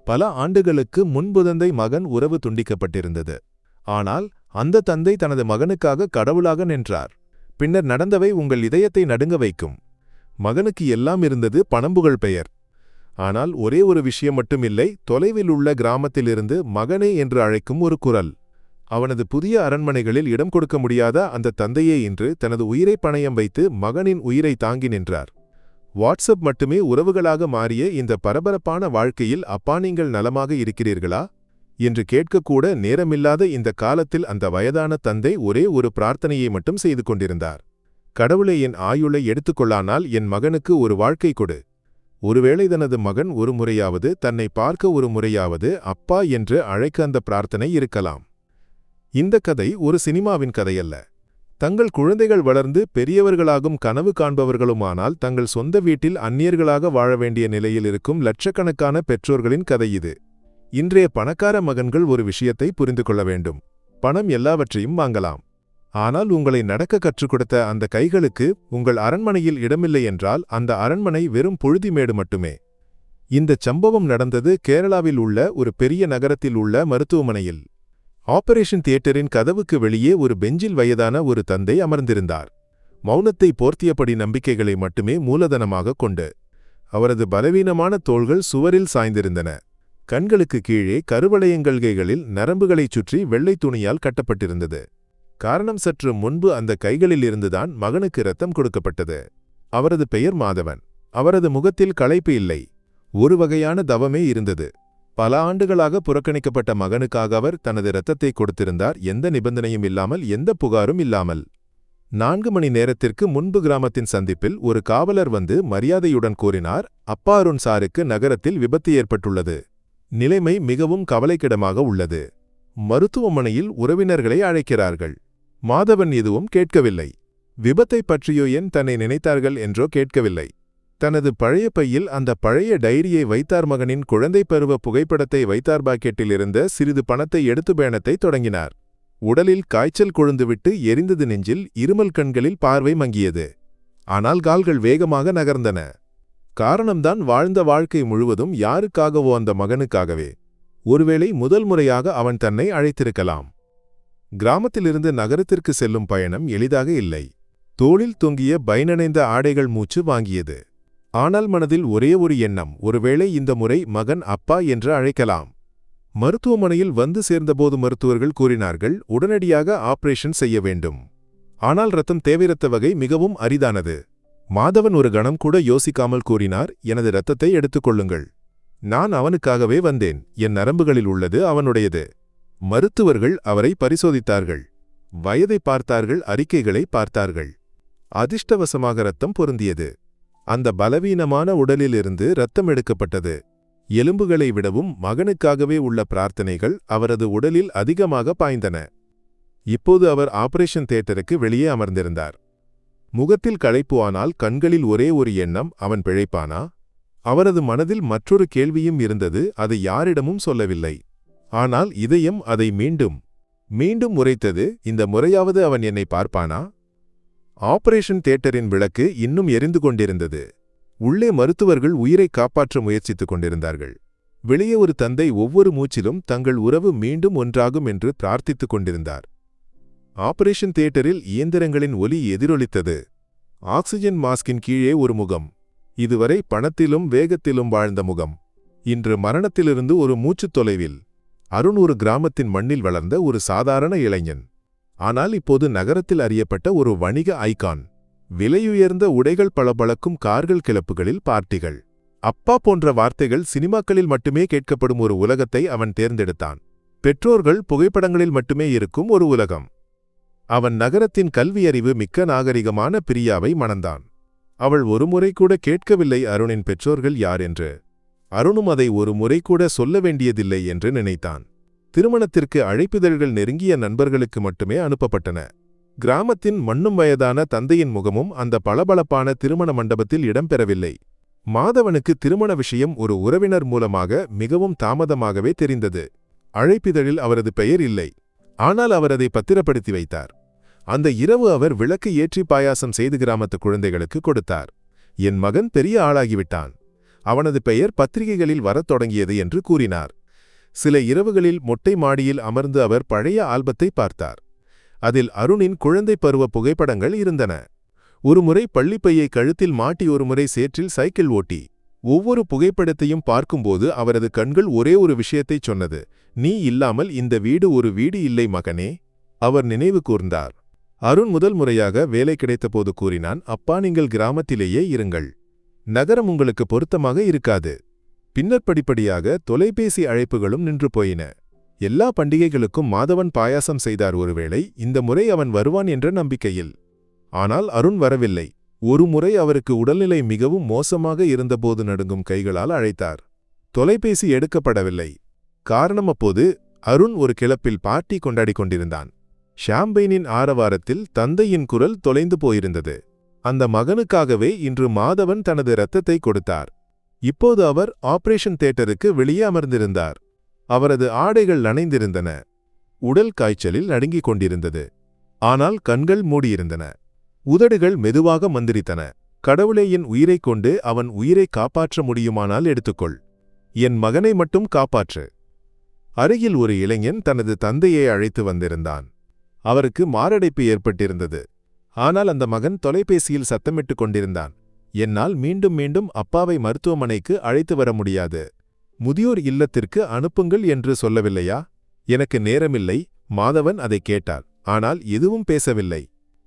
பல ஆண்டுகளுக்கு முன்புதந்தை மகன் உறவு துண்டிக்கப்பட்டிருந்தது. ஆனால் அந்த தந்தை தனது மகனுக்காக கடவுளாக நின்றார். பின்னர் நடந்தவை உங்கள் இதயத்தை நடுங்க வைக்கும். மகனுக்கு எல்லாம் இருந்தது, பணம்புகழ், பெயர். ஆனால் ஒரே ஒரு விஷயம் மட்டுமில்லை. தொலைவில் உள்ள கிராமத்திலிருந்து மகனே என்று அழைக்கும் ஒரு குரல். அவனது புதிய அரண்மனைகளில் இடம் கொடுக்க முடியாத அந்த தந்தையே இன்று தனது உயிரை பணயம் வைத்து மகனின் உயிரை தாங்கி நின்றார். வாட்ஸ்அப் மட்டுமே உறவுகளாக மாறிய இந்த பரபரப்பான வாழ்க்கையில் அப்பா நீங்கள் நலமாக இருக்கிறீர்களா என்று கேட்கக்கூட நேரமில்லாத இந்த காலத்தில் அந்த வயதான தந்தை ஒரே ஒரு பிரார்த்தனையை மட்டும் செய்து கொண்டிருந்தார். கடவுளே, என் ஆயுளை எடுத்துக்கொள்ளானால் என் மகனுக்கு ஒரு வாழ்க்கை கொடு. ஒருவேளை தனது மகன் ஒரு முறையாவது, தன்னை பார்க்க ஒரு முறையாவது அப்பா என்று அழைக்க அந்த பிரார்த்தனை இருக்கலாம். இந்த கதை ஒரு சினிமாவின் கதையல்ல. தங்கள் குழந்தைகள் வளர்ந்து பெரியவர்களாகும் கனவு காண்பவர்களுமானால் தங்கள் சொந்த வீட்டில் அந்நியர்களாக வாழ வேண்டிய நிலையில் இருக்கும் லட்சக்கணக்கான பெற்றோர்களின் கதை இது. இன்றைய பணக்கார மகன்கள் ஒரு விஷயத்தை புரிந்து கொள்ள வேண்டும். பணம் எல்லாவற்றையும் வாங்கலாம். ஆனால் உங்களை நடக்க கற்றுக் கொடுத்த அந்த கைகளுக்கு உங்கள் அரண்மனையில் இடமில்லை என்றால் அந்த அரண்மனை வெறும் புழுதிமேடு மட்டுமே. இந்தச் சம்பவம் நடந்தது கேரளாவில் உள்ள ஒரு பெரிய நகரத்தில் உள்ள மருத்துவமனையில். ஆபரேஷன் தியேட்டரின் கதவுக்கு வெளியே ஒரு பெஞ்சில் வயதான ஒரு தந்தை அமர்ந்திருந்தார். மௌனத்தை போர்த்தியபடி நம்பிக்கைகளை மட்டுமே மூலதனமாக கொண்டு. அவரது பலவீனமான தோள்கள் சுவரில் சாய்ந்திருந்தன. கண்களுக்கு கீழே கருவளையங்கள்கைகளில் நரம்புகளைச் சுற்றி வெள்ளை துணியால் கட்டப்பட்டிருந்தது. காரணம், சற்று முன்பு அந்த கைகளில் இருந்துதான் மகனுக்கு இரத்தம் கொடுக்கப்பட்டது. அவரது பெயர் மாதவன். அவரது முகத்தில் களைப்பு இல்லை. ஒரு வகையான தவமே இருந்தது. பல ஆண்டுகளாக புறக்கணிக்கப்பட்ட மகனுக்காக அவர் தனது இரத்தத்தை கொடுத்திருந்தார், எந்த நிபந்தனையும் இல்லாமல், எந்த புகாரும் இல்லாமல். 4 மணி நேரத்திற்கு முன்பு கிராமத்தின் சந்திப்பில் ஒரு காவலர் வந்து மரியாதையுடன் கூறினார், அப்பா அருண் சாருக்கு நகரத்தில் விபத்து ஏற்பட்டுள்ளது. நிலைமை மிகவும் கவலைக்கிடமாக உள்ளது. மருத்துவமனையில் உறவினர்களை அழைக்கிறார்கள். மாதவன் எதுவும் கேட்கவில்லை. விபத்தை பற்றியோ ஏன் தன்னை நினைத்தார்கள் என்றோ கேட்கவில்லை. தனது பழைய பையில் அந்த பழைய டைரியை வைத்தார். மகனின் குழந்தை பருவ புகைப்படத்தை வைத்தார். பாக்கெட்டில் இருந்த சிறிது பணத்தை எடுத்து பயணத்தை தொடங்கினார். உடலில் காய்ச்சல் கொழுந்துவிட்டு எரிந்தது. நெஞ்சில் இருமல். கண்களில் பார்வை மங்கியது. ஆனால் கால்கள் வேகமாக நகர்ந்தன. காரணம்தான், வாழ்ந்த வாழ்க்கை முழுவதும் யாருக்காகவோ அந்த மகனுக்காகவே. ஒருவேளை முதல் முறையாக அவன் தன்னை அழைத்திருக்கலாம். கிராமத்திலிருந்து நகரத்திற்கு செல்லும் பயணம் எளிதாக இல்லை. தோளில் தொங்கிய பைநனைந்த ஆடைகள் மூச்சு வாங்கியது. ஆனால் மனதில் ஒரே ஒரு எண்ணம், ஒருவேளை இந்த முறை மகன் அப்பா என்று அழைக்கலாம். மருத்துவமனையில் வந்து சேர்ந்தபோது மருத்துவர்கள் கூறினார்கள், உடனடியாக ஆபரேஷன் செய்ய வேண்டும். ஆனால் இரத்தம் தேவைரத்த வகை மிகவும் அரிதானது. மாதவன் ஒரு கணம் கூட யோசிக்காமல் கூறினார், எனது இரத்தத்தை எடுத்துக்கொள்ளுங்கள். நான் அவனுக்காகவே வந்தேன். என் நரம்புகளில் உள்ளது அவனுடையது. மருத்துவர்கள் அவரை பரிசோதித்தார்கள். வயதை பார்த்தார்கள், அறிக்கைகளை பார்த்தார்கள். அதிர்ஷ்டவசமாக இரத்தம் பொருந்தியது. அந்த பலவீனமான உடலிலிருந்து இரத்தம் எடுக்கப்பட்டது. எலும்புகளை விடவும் மகனுக்காகவே உள்ள பிரார்த்தனைகள் அவரது உடலில் அதிகமாக பாய்ந்தன. இப்போது அவர் ஆபரேஷன் தியேட்டருக்கு வெளியே அமர்ந்திருந்தார். முகத்தில் களைப்பு, ஆனால் கண்களில் ஒரே ஒரு எண்ணம், அவன் பிழைப்பானா? அவரது மனதில் மற்றொரு கேள்வியும் இருந்தது, அதை யாரிடமும் சொல்லவில்லை. ஆனால் இதயம் அதை மீண்டும் மீண்டும் உரைத்தது, இந்த முறையாவது அவன் என்னை பார்ப்பானா? ஆபரேஷன் தியேட்டரின் விளக்கு இன்னும் எரிந்து கொண்டிருந்தது. உள்ளே மருத்துவர்கள் உயிரை காப்பாற்ற முயற்சித்துக் கொண்டிருந்தார்கள். வெளியே ஒரு தந்தை ஒவ்வொரு மூச்சிலும் தங்கள் உறவு மீண்டும் ஒன்றாகும் என்று பிரார்த்தித்துக் கொண்டிருந்தார். ஆபரேஷன் தியேட்டரில் இயந்திரங்களின் ஒலி எதிரொலித்தது. ஆக்சிஜன் மாஸ்கின் கீழே ஒரு முகம். இதுவரை பணத்திலும் வேகத்திலும் வாழ்ந்த முகம். இன்று மரணத்திலிருந்து ஒரு மூச்சுத் தொலைவில். அருண் ஒரு கிராமத்தின் மண்ணில் வளர்ந்த ஒரு சாதாரண இளைஞன். ஆனால் இப்போது நகரத்தில் அறியப்பட்ட ஒரு வணிக ஐகான். விலையுயர்ந்த உடைகள், பளபளக்கும் கார்கள், கிளப்புகளில் பார்ட்டிகள். அப்பா போன்ற வார்த்தைகள் சினிமாக்களில் மட்டுமே கேட்கப்படும் ஒரு உலகத்தை அவன் தேர்ந்தெடுத்தான். பெற்றோர்கள் புகைப்படங்களில் மட்டுமே இருக்கும் ஒரு உலகம். அவன் நகரத்தின் கல்வியறிவு மிக்க நாகரிகமான பிரியாவை மணந்தான். அவள் ஒருமுறை கூட கேட்கவில்லை அருணின் பெற்றோர்கள் யார் என்று. அருணும் அதை ஒரு முறை கூட சொல்ல வேண்டியதில்லை என்று நினைத்தான். திருமணத்திற்கு அழைப்பிதழ்கள் நெருங்கிய நண்பர்களுக்கு மட்டுமே அனுப்பப்பட்டன. கிராமத்தின் மண்ணும் வயதான தந்தையின் முகமும் அந்த பளபளப்பான திருமண மண்டபத்தில் இடம்பெறவில்லை. மாதவனுக்கு திருமண விஷயம் ஒரு உறவினர் மூலமாக மிகவும் தாமதமாகவே தெரிந்தது. அழைப்பிதழில் அவரது பெயர் இல்லை. ஆனால் அவர் அதை பத்திரப்படுத்தி வைத்தார். அந்த இரவு அவர் விளக்கு ஏற்றி பாயாசம் செய்து கிராமத்து குழந்தைகளுக்கு கொடுத்தார். என் மகன் பெரிய ஆளாகிவிட்டான். அவனது பெயர் பத்திரிகைகளில் வரத் தொடங்கியது என்று கூறினார். சில இரவுகளில் மொட்டை மாடியில் அமர்ந்து அவர் பழைய ஆல்பத்தை பார்த்தார். அதில் அருணின் குழந்தை பருவ புகைப்படங்கள் இருந்தன. ஒருமுறை பள்ளிப்பையை கழுத்தில் மாட்டி ஒருமுறை சேற்றில் சைக்கிள் ஓட்டி. ஒவ்வொரு புகைப்படத்தையும் பார்க்கும்போது அவரது கண்கள் ஒரே ஒரு விஷயத்தைச் சொன்னது: நீ இல்லாமல் இந்த வீடு ஒரு வீடு இல்லை மகனே. அவர் நினைவு கூர்ந்தார். அருண் முதல் முறையாக வேலை கிடைத்தபோது கூறினான், அப்பா, நீங்கள் கிராமத்திலேயே இருங்கள். நகரம் உங்களுக்கு பொருத்தமாக இருக்காது. பின்னர் படிப்படியாக தொலைபேசி அழைப்புகளும் நின்று போயின. எல்லா பண்டிகைகளுக்கும் மாதவன் பாயாசம் செய்தார். ஒருவேளை இந்த முறை அவன் வருவான் என்ற நம்பிக்கையில். ஆனால் அருண் வரவில்லை. ஒருமுறை அவருக்கு உடல்நிலை மிகவும் மோசமாக இருந்தபோது நடுங்கும் கைகளால் அழைத்தார். தொலைபேசி எடுக்கப்படவில்லை. காரணம், அப்போது அருண் ஒரு கிளப்பில் பார்ட்டி கொண்டாடிக் கொண்டிருந்தான். ஷாம்பெயினின் ஆரவாரத்தில் தந்தையின் குரல் தொலைந்து போயிருந்தது. அந்த மகனுக்காகவே இன்று மாதவன் தனது இரத்தத்தை கொடுத்தார். இப்போது அவர் ஆபரேஷன் தியேட்டருக்கு வெளியே அமர்ந்திருந்தார். அவரது ஆடைகள் நனைந்திருந்தன. உடல் காய்ச்சலில் நடுங்கிக் கொண்டிருந்தது. ஆனால் கண்கள் மூடியிருந்தன. உதடுகள் மெதுவாக மந்திரித்தன. கடவுளே, என் உயிரைக் கொண்டு அவன் உயிரை காப்பாற்ற முடியுமானால் எடுத்துக்கொள். என் மகனை மட்டும் காப்பாற்று. அருகில் ஒரு இளைஞன் தனது தந்தையை அழைத்து வந்திருந்தான். அவருக்கு மாரடைப்பு ஏற்பட்டிருந்தது. ஆனால் அந்த மகன் தொலைபேசியில் சத்தமிட்டுக் கொண்டிருந்தான். என்னால் மீண்டும் மீண்டும் அப்பாவை மருத்துவமனைக்கு அழைத்து வர முடியாது. முதியோர் இல்லத்திற்கு அனுப்புங்கள் என்று சொல்லவில்லையா? எனக்கு நேரமில்லை. மாதவன் அதை கேட்டார். ஆனால் எதுவும் பேசவில்லை.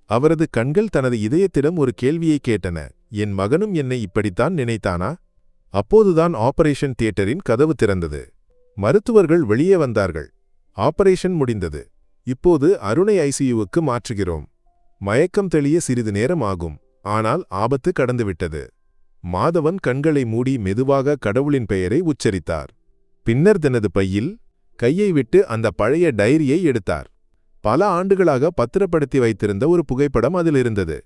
அவரது கண்கள் தனது இதயத்திடம் ஒரு கேள்வியை கேட்டன. என் மகனும் என்னை இப்படித்தான் நினைத்தானா? அப்போதுதான் ஆபரேஷன் தியேட்டரின் கதவு திறந்தது. மருத்துவர்கள் வெளியே வந்தார்கள். ஆபரேஷன் முடிந்தது. இப்போது அருணை ஐசியூவுக்கு மாற்றுகிறோம். மயக்கம் தெளிய சிறிது நேரம் ஆகும். ஆனால் ஆபத்து கடந்துவிட்டது. மாதவன் கண்களை மூடி மெதுவாக கடவுளின் பெயரை உச்சரித்தார். பின்னர் தனது பையில் கையை விட்டு அந்த பழைய டைரியை எடுத்தார். பல ஆண்டுகளாக பத்திரப்படுத்தி வைத்திருந்த ஒரு புகைப்படம் அதில் இருந்தது.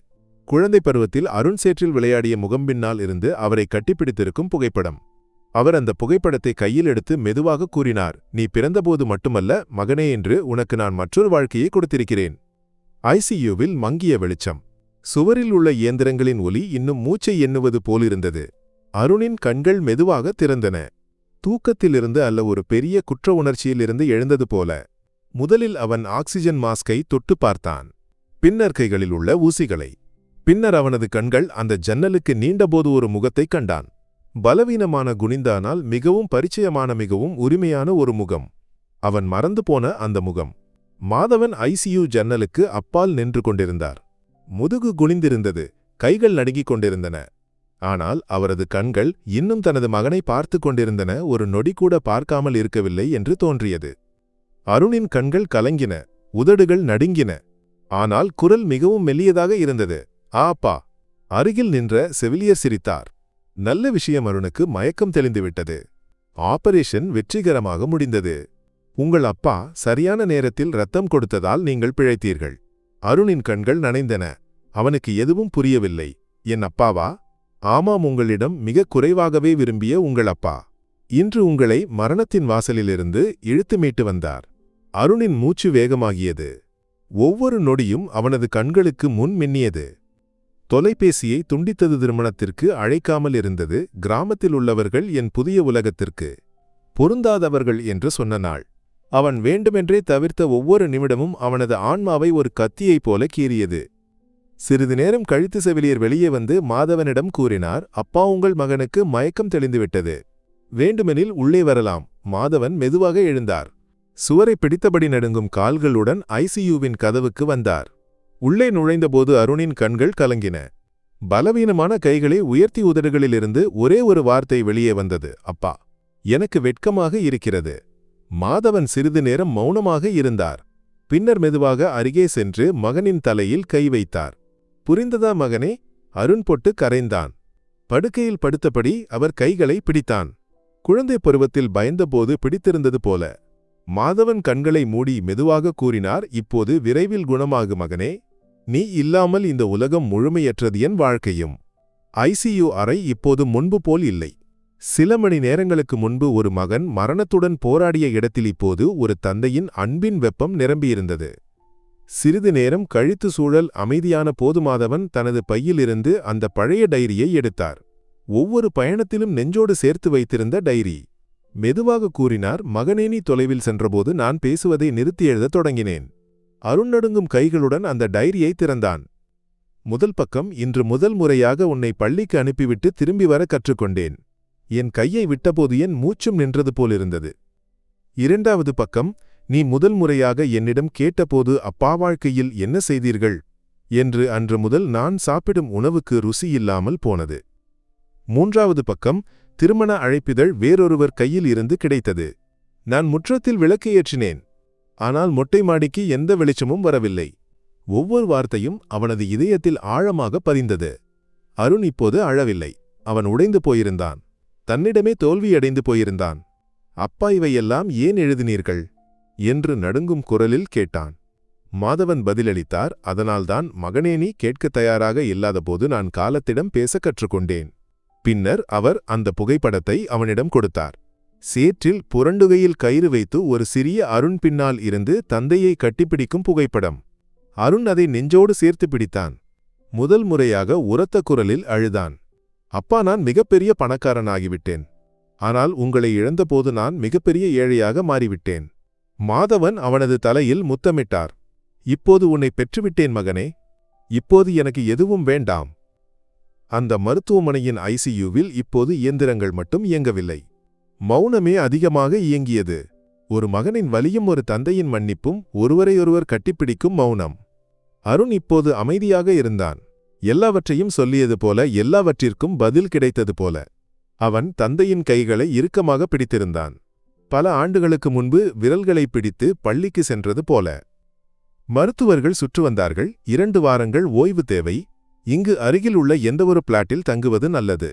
குழந்தை பருவத்தில் அருண் சேற்றில் விளையாடிய முகம்பின்னால் இருந்து அவரை கட்டிப்பிடித்திருக்கும் புகைப்படம். அவர் அந்த புகைப்படத்தை கையில் எடுத்து மெதுவாக கூறினார், நீ பிறந்தபோது மட்டுமல்ல மகனே, என்று உனக்கு நான் மற்றொரு வாழ்க்கையை கொடுத்திருக்கிறேன். ஐசியூவில் மங்கிய வெளிச்சம். சுவரில் உள்ள இயந்திரங்களின் ஒலி இன்னும் மூச்சை எண்ணுவது போலிருந்தது. அருணின் கண்கள் மெதுவாக திறந்தன. தூக்கத்திலிருந்து அல்ல, ஒரு பெரிய குற்ற உணர்ச்சியிலிருந்து எழுந்தது போல. முதலில் அவன் ஆக்சிஜன் மாஸ்கை தொட்டு பார்த்தான். பின்னர் கைகளில் உள்ள ஊசிகளை. பின்னர் அவனது கண்கள் அந்த ஜன்னலுக்கு நீண்டபோது ஒரு முகத்தைக் கண்டான். பலவீனமான குனிந்தானால் மிகவும் பரிச்சயமான, மிகவும் உரிமையான ஒரு முகம். அவன் மறந்து போன அந்த முகம். மாதவன் ஐசியூ ஜன்னலுக்கு அப்பால் நின்று கொண்டிருந்தார். முதுகு குனிந்திருந்தது. கைகள் நடுங்கிக் கொண்டிருந்தன. ஆனால் அவரது கண்கள் இன்னும் தனது மகனை பார்த்து கொண்டிருந்தன. ஒரு நொடி கூட பார்க்காமல் இருக்கவில்லை என்று தோன்றியது. அருணின் கண்கள் கலங்கின. உதடுகள் நடுங்கின. ஆனால் குரல் மிகவும் மெல்லியதாக இருந்தது. அப்பா. அருகில் நின்ற செவிலியர் சிரித்தார். நல்ல விஷயம், அருணுக்கு மயக்கம் தெளிந்துவிட்டது. ஆபரேஷன் வெற்றிகரமாக முடிந்தது. உங்கள் அப்பா சரியான நேரத்தில் இரத்தம் கொடுத்ததால் நீங்கள் பிழைத்தீர்கள். அருணின் கண்கள் நனைந்தன. அவனுக்கு எதுவும் புரியவில்லை. என் அப்பாவா? ஆமாம், உங்களிடம் மிக குறைவாகவே விரும்பிய உங்கள் அப்பா. இன்று உங்களை மரணத்தின் வாசலிலிருந்து இழுத்து மீட்டு வந்தார். அருணின் மூச்சு வேகமாகியது. ஒவ்வொரு நொடியும் அவனது கண்களுக்கு முன் மின்னியது. தொலைபேசியை துண்டித்தது திருமணத்திற்கு அழைக்காமல் இருந்தது. கிராமத்தில் உள்ளவர்கள் என் புதிய உலகத்திற்கு பொருந்தாதவர்கள் என்று சொன்ன நாள். அவன் வேண்டுமென்றே தவிர்த்த ஒவ்வொரு நிமிடமும் அவனது ஆன்மாவை ஒரு கத்தியைப் போல கீறியது. சிறிது நேரம் கழித்து செவிலியர் வெளியே வந்து மாதவனிடம் கூறினார், அப்பா, உங்கள் மகனுக்கு மயக்கம் தெளிந்துவிட்டது. வேண்டுமெனில் உள்ளே வரலாம். மாதவன் மெதுவாக எழுந்தார். சுவரை பிடித்தபடி நடுங்கும் கால்களுடன் ஐசியூவின் கதவுக்கு வந்தார். உள்ளே நுழைந்தபோது அருணின் கண்கள் கலங்கின. பலவீனமான கைகளை உயர்த்தி உதடுகளிலிருந்து ஒரே ஒரு வார்த்தை வெளியே வந்தது, அப்பா. எனக்கு வெட்கமாக இருக்கிறது. மாதவன் சிறிது நேரம் மௌனமாக இருந்தார். பின்னர் மெதுவாக அருகே சென்று மகனின் தலையில் கை வைத்தார். புரிந்ததா மகனே? அருண் பொட்டு கரைந்தான். படுக்கையில் படுத்தபடி அவர் கைகளை பிடித்தான். குழந்தை பருவத்தில் பயந்தபோது பிடித்திருந்தது போல. மாதவன் கண்களை மூடி மெதுவாக கூறினார், இப்போது விரைவில் குணமாகு மகனே. நீ இல்லாமல் இந்த உலகம் முழுமையற்றது. என் வாழ்க்கையும். ஐசியூ அறை இப்போது முன்பு போல் இல்லை. சில மணி நேரங்களுக்கு முன்பு ஒரு மகன் மரணத்துடன் போராடிய இடத்தில் இப்போது ஒரு தந்தையின் அன்பின் வெப்பம் நிரம்பியிருந்தது. சிறிது நேரம் கழித்து சூழல் அமைதியான போது மாதவன் தனது பையிலிருந்து அந்த பழைய டைரியை எடுத்தார். ஒவ்வொரு பயணத்திலும் நெஞ்சோடு சேர்த்து வைத்திருந்த டைரி. மெதுவாக கூறினார், மகனே, நீ தொலைவில் சென்றபோது நான் பேசுவதை நிறுத்தி எழுதத் தொடங்கினேன். அருண் நடுங்கும் கைகளுடன் அந்த டைரியை திறந்தான். முதல் பக்கம், இன்று முதல் முறையாக உன்னை பள்ளிக்கு அனுப்பிவிட்டு திரும்பி வர கற்றுக்கொண்டேன். என் கையை விட்டபோது என் மூச்சும் நின்றது போலிருந்தது. இரண்டாவது பக்கம், நீ முதல் முறையாக என்னிடம் கேட்டபோது அப்பா வாழ்க்கையில் என்ன செய்தீர்கள் என்று அன்று முதல் நான் சாப்பிடும் உணவுக்கு ருசியில்லாமல் போனது. மூன்றாவது பக்கம், திருமண அழைப்பிதழ் வேறொருவர் கையில் இருந்து கிடைத்தது. நான் முற்றத்தில் விளக்கு ஏற்றினேன். ஆனால் மொட்டை மாடிக்கு எந்த வெளிச்சமும் வரவில்லை. ஒவ்வொரு வார்த்தையும் அவனது இதயத்தில் ஆழமாக பதிந்தது. அருண் இப்போது அழவில்லை. அவன் உடைந்து போயிருந்தான். தன்னிடமே தோல்வியடைந்து போயிருந்தான். அப்பா, இவையெல்லாம் ஏன் எழுதினீர்கள் என்று நடுங்கும் குரலில் கேட்டான். மாதவன் பதிலளித்தார், அதனால்தான் மகனே, நீ கேட்கத் தயாராக இல்லாதபோது நான் காலத்திடம் பேச கற்றுக்கொண்டேன். பின்னர் அவர் அந்த புகைப்படத்தை அவனிடம் கொடுத்தார். சேற்றில் புரண்டுகையில் கயிறு வைத்து ஒரு சிறிய அருண் பின்னால் இருந்து தந்தையை கட்டிப்பிடிக்கும் புகைப்படம். அருண் அதை நெஞ்சோடு சேர்த்து பிடித்தான். முதல் முறையாக உரத்த குரலில் அழுதான். அப்பா, நான் மிகப்பெரிய பணக்காரனாகிவிட்டேன். ஆனால் உங்களை இழந்தபோது நான் மிகப்பெரிய ஏழையாக மாறிவிட்டேன். மாதவன் அவனது தலையில் முத்தமிட்டார். இப்போது உன்னை பெற்றுவிட்டேன் மகனே. இப்போது எனக்கு எதுவும் வேண்டாம். அந்த மருத்துவமனையின் ஐசியூவில் இப்போது இயந்திரங்கள் மட்டும் இயங்கவில்லை. மௌனமே அதிகமாக இயங்கியது. ஒரு மகனின் வலியும் ஒரு தந்தையின் மன்னிப்பும், ஒருவரையொருவர் கட்டிப்பிடிக்கும் மௌனம். அருண் இப்போது அமைதியாக இருந்தான். எல்லாவற்றையும் சொல்லியது போல, எல்லாவற்றிற்கும் பதில் கிடைத்தது போல. அவன் தந்தையின் கைகளை இறுக்கமாக பிடித்திருந்தான். பல ஆண்டுகளுக்கு முன்பு விரல்களை பிடித்து பள்ளிக்கு சென்றது போல. மருத்துவர்கள் சுற்று வந்தார்கள். 2 வாரங்கள் ஓய்வு தேவை. இங்கு அருகில் உள்ள எந்தவொரு பிளாட்டில் தங்குவது நல்லது.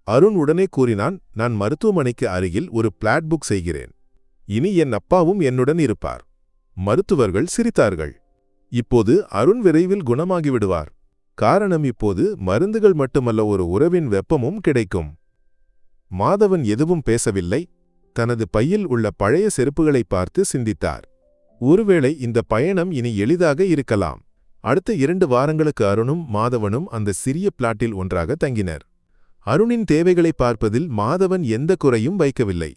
அருண் உடனே கூறினான், நான் மருத்துவமனைக்கு அருகில் ஒரு பிளாட் புக் செய்கிறேன். இனி என் அப்பாவும் என்னுடன் இருப்பார். மருத்துவர்கள் சிரித்தார்கள். இப்போது அருண் விரைவில் குணமாகிவிடுவார். காரணம், இப்போது மருந்துகள் மட்டுமல்ல, ஒரு உறவின் வெப்பமும் கிடைக்கும். மாதவன் எதுவும் பேசவில்லை. தனது பையில் உள்ள பழைய செருப்புகளை பார்த்து சிந்தித்தார். ஒருவேளை இந்த பயணம் இனி எளிதாக இருக்கலாம். அடுத்த 2 வாரங்களுக்கு அருணும் மாதவனும் அந்த சிறிய பிளாட்டில் ஒன்றாக தங்கினர். அருணின் தேவைகளை பார்ப்பதில் மாதவன் எந்த குறையும் வைக்கவில்லை.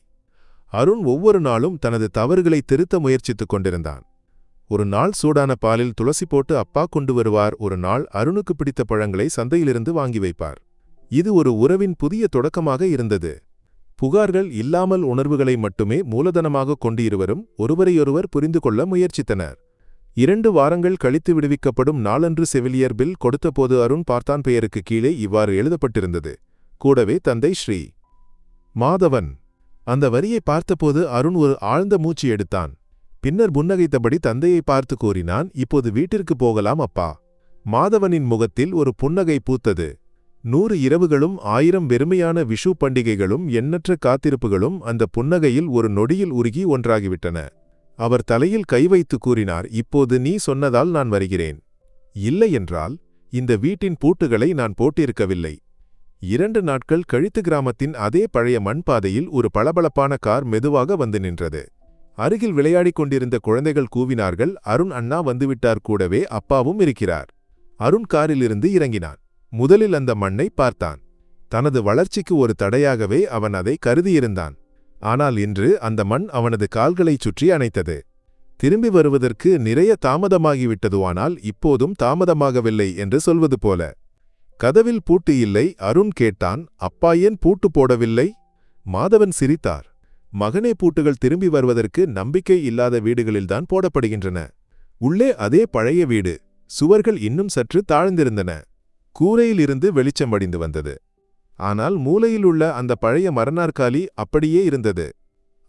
அருண் ஒவ்வொரு நாளும் தனது தவறுகளை திருத்த முயற்சித்துக் கொண்டிருந்தான். ஒரு நாள் சூடான பாலில் துளசி போட்டு அப்பா கொண்டு வருவார். ஒரு நாள் அருணுக்கு பிடித்த பழங்களை சந்தையிலிருந்து வாங்கி வைப்பார். இது ஒரு உறவின் புதிய தொடக்கமாக இருந்தது. புகார்கள் இல்லாமல் உணர்வுகளை மட்டுமே மூலதனமாக கொண்டு இருவரும் ஒருவரையொருவர் புரிந்து கொள்ள முயற்சித்தனர். 2 வாரங்கள் கழித்து விடுவிக்கப்படும் நாளன்று செவிலியர் பில் கொடுத்தபோது அருண் பார்த்தான். பெயருக்கு கீழே இவ்வாறு எழுதப்பட்டிருந்தது, கூடவே தந்தை ஸ்ரீ மாதவன். அந்த வரியை பார்த்தபோது அருண் ஒரு ஆழ்ந்த மூச்சு எடுத்தான். பின்னர் புன்னகைத்தபடி தந்தையை பார்த்து கூறினான், இப்போது வீட்டிற்கு போகலாம் அப்பா. மாதவனின் முகத்தில் ஒரு புன்னகை பூத்தது. 100 இரவுகளும் 1000 வெறுமையான விஷு பண்டிகைகளும் எண்ணற்ற காத்திருப்புகளும் அந்த புன்னகையில் ஒரு நொடியில் உருகி ஒன்றாகிவிட்டன. அவர் தலையில் கை வைத்து கூறினார், இப்போது நீ சொன்னதால் நான் வருகிறேன். இல்லையென்றால் இந்த வீட்டின் பூட்டுகளை நான் போட்டிருக்கவில்லை. 2 நாட்கள் கழித்து கிராமத்தின் அதே பழைய மண்பாதையில் ஒரு பளபளப்பான கார் மெதுவாக வந்து நின்றது. அருகில் விளையாடிக் கொண்டிருந்த குழந்தைகள் கூவினார்கள், அருண் அண்ணா வந்துவிட்டார், கூடவே அப்பாவும் இருக்கிறார். அருண் காரிலிருந்து இறங்கினான். முதலில் அந்த மண்ணை பார்த்தான். தனது வளர்ச்சிக்கு ஒரு தடையாகவே அவன் அதை கருதியிருந்தான். ஆனால் இன்று அந்த மண் அவனது கால்களைச் சுற்றி அணைத்தது. திரும்பி வருவதற்கு நிறைய தாமதமாகிவிட்டது, ஆனால் இப்போதும் தாமதமாகவில்லை என்று சொல்வது போல. கதவில் பூட்டு இல்லை. அருண் கேட்டான், அப்பா ஏன் பூட்டு போடவில்லை? மாதவன் சிரித்தார். மகனே, பூட்டுகள் திரும்பி வருவதற்கு நம்பிக்கை இல்லாத வீடுகளில்தான் போடப்படுகின்றன. உள்ளே அதே பழைய வீடு. சுவர்கள் இன்னும் சற்று தாழ்ந்திருந்தன. கூரையிலிருந்து வெளிச்சம் வடிந்து வந்தது. ஆனால் மூலையில் உள்ள அந்த பழைய மரநாற்காலி அப்படியே இருந்தது.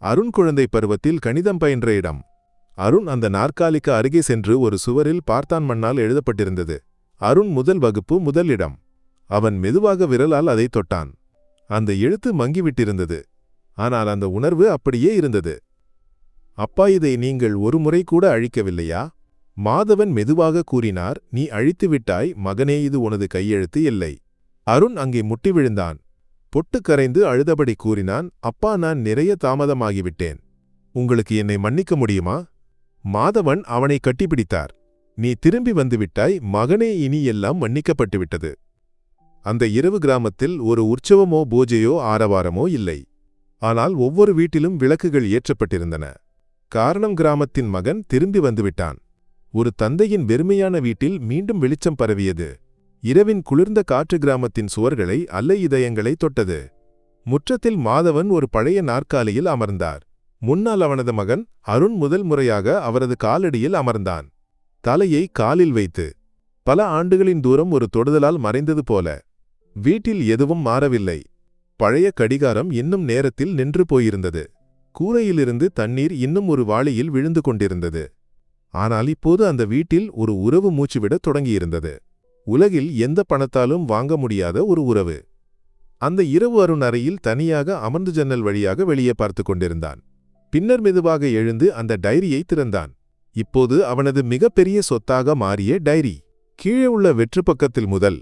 அருண் குழந்தை பருவத்தில் கணிதம் பயின்ற இடம். அருண் அந்த நாற்காலிக்கு அருகே சென்று ஒரு சுவரில் பார்த்தான். மண்ணால் எழுதப்பட்டிருந்தது, அருண் முதல் வகுப்பு முதல் இடம். அவன் மெதுவாக விரலால் அதை தொட்டான். அந்த எழுத்து மங்கிவிட்டிருந்தது. ஆனால் அந்த உணர்வு அப்படியே இருந்தது. அப்பா, இதை நீங்கள் ஒரு முறை கூட அழிக்கவில்லையா? மாதவன் மெதுவாக கூறினார், நீ அழித்துவிட்டாய் மகனே, இது உனது கையெழுத்து இல்லை. அருண் அங்கே முட்டி விழுந்தான். பொட்டு கரைந்து அழுதபடி கூறினான், அப்பா, நான் நிறைய தாமதமாகிவிட்டேன். உங்களுக்கு என்னை மன்னிக்க முடியுமா? மாதவன் அவனை கட்டிப்பிடித்தார். நீ திரும்பி வந்துவிட்டாய் மகனே, இனி எல்லாம் மன்னிக்கப்பட்டுவிட்டது. அந்த இரவு கிராமத்தில் ஒரு உற்சவமோ பூஜையோ ஆரவாரமோ இல்லை. ஆனால் ஒவ்வொரு வீட்டிலும் விளக்குகள் ஏற்றப்பட்டிருந்தன. காரணம், கிராமத்தின் மகன் திரும்பி வந்துவிட்டான். ஒரு தந்தையின் வெறுமையான வீட்டில் மீண்டும் வெளிச்சம் பரவியது. இரவின் குளிர்ந்த காற்று கிராமத்தின் சுவர்களை அல்ல இதயங்களை தொட்டது. முற்றத்தில் மாதவன் ஒரு பழைய நாற்காலியில் அமர்ந்தார். முன்னால் அவனது மகன் அருண் முதல் முறையாக அவரது காலடியில் அமர்ந்தான். தலையை காலில் வைத்து. பல ஆண்டுகளின் தூரம் ஒரு தொடுதலால் மறைந்தது போல. வீட்டில் எதுவும் மாறவில்லை. பழைய கடிகாரம் இன்னும் நேரத்தில் நின்று போயிருந்தது. கூரையிலிருந்து தண்ணீர் இன்னும் ஒரு வாளியில் விழுந்து கொண்டிருந்தது. ஆனால் இப்போது அந்த வீட்டில் ஒரு உறவு மூச்சுவிடத் தொடங்கியிருந்தது. உலகில் எந்த பணத்தாலும் வாங்க முடியாத ஒரு உறவு. அந்த இரவு அருண் அறையில் தனியாக அமர்ந்து ஜன்னல் வழியாக வெளியே பார்த்து கொண்டிருந்தான். பின்னர் மெதுவாக எழுந்து அந்த டைரியை திறந்தான். இப்போது அவனது மிகப்பெரிய சொத்தாக மாறிய டைரி. கீழே உள்ள வெற்று பக்கத்தில் முதல்